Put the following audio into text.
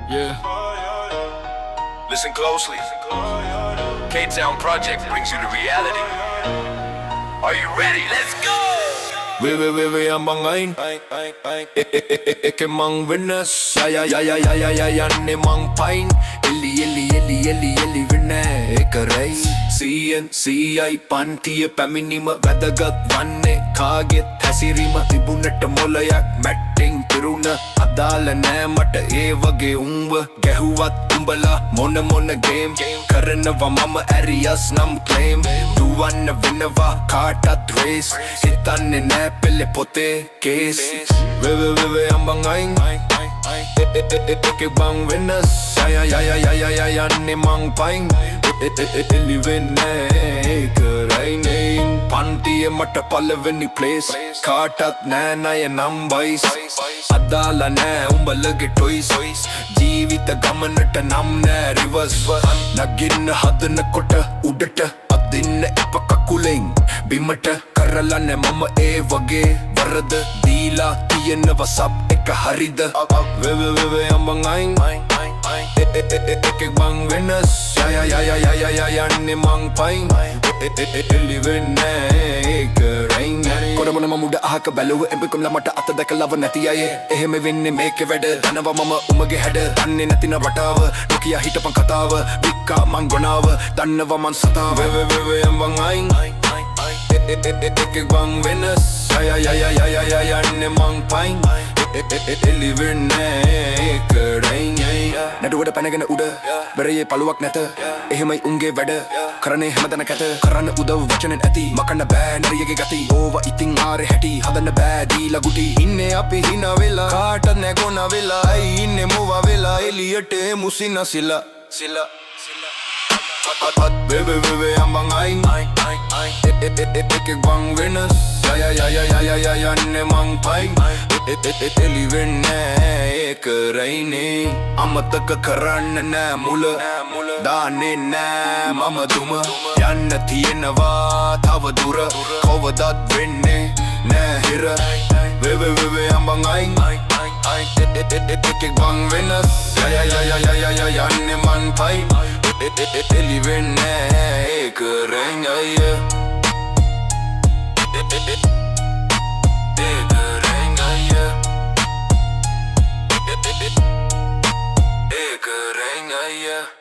Yeah. Listen closely. K-Town Project brings you to reality. Are you ready? Let's go! We ang bangain Eke mang Venus Ya ne mang pain Eli vinne Ekarai CNCI pantiya පැමිණීම වැදගත් වන්නේ කාගෙත් හැසිරීම තිබුණට මොලයක් මැට්ටෙන් පිරුණ අදාළ නෑ මට ඒ වගේ උඹ ගැහුවත් උඹලා මොන ගේම් කරනවා මම ඇරියස් නම් ක්ලේම් දුවන්න වෙනවා කාටත් රේස් හිතන්නේ නෑ පෙල්ලෙ පොතේ කේස් වේ අම්බන් අයින් Eke bang Venus යන්නේ මං පයින් එලි වෙන්නේ කරයිනේ පන්තිය මට පළවෙනි ප්ලේස් කාටත් නෑ ණය නම් වයිස් අදාළ නෑ උඹලගේ ටොයිස් ජීවිත ගමනට නම් නෑ රිවර්ස් නගින්න හදනකොට උඩට අදින්න එප කකුලෙන් බිමට කරලා නෑ මම ඒ වගේ වරද දීලා තියෙනව සබ් එක හරිද වේ අම්බන් අයින් Eke bang Venus යන්නේ මං පයින් එලි වෙන්නේ කරයිනේ කොරමන මමුඩ අහක බැලුව එබකම්ලා මට අත දැකලව නැති අය එහෙම වෙන්නේ මේකේ වැඩ දනවා මම උමගේ හැඩ දන්නේ නැතින රටාව නොකිය හිටපන් කතාව වික්කා මං ගොනාව දන්නවා මං සතාව වේ අම්බන් අයින් Eke bang Venus යන්නේ මං පයින් එලි වෙන්නේ කරයිනේ නඩුවට පැනගෙන උඩ බෙරයේ පළුවක් නැත එහෙමයි උන්ගේ වැඩ කරන්නේ හැමදැන කැත කරන්න උදව් වචනෙන් ඇති මකන්න බෑ නරියගේ ගති ඕවා ඉතින් ආරේ හැටි හදන්න බෑ දීලා ගුටි ඉන්නේ අපි හින වෙලා කාට නැගොන වෙලා අයි ඉන්නේ මොවා වෙලා එලියට මුසින සිලා වේ අම්බන් අයින් Eke bang Venus යන්නේ මං පයින් එලි වෙන්නේ කරයිනේ අමතක කරන්න නෑ මුල දාන්නේ නෑ මම දුම යන්න තියෙනවා තව දුර කවදත් වෙන්නේ නෑ හිර වේ අම්බන් අයින් Eke bang Venus යන්නේ මං පයින් එලි වෙන්නේ කරයිනේ Eke renga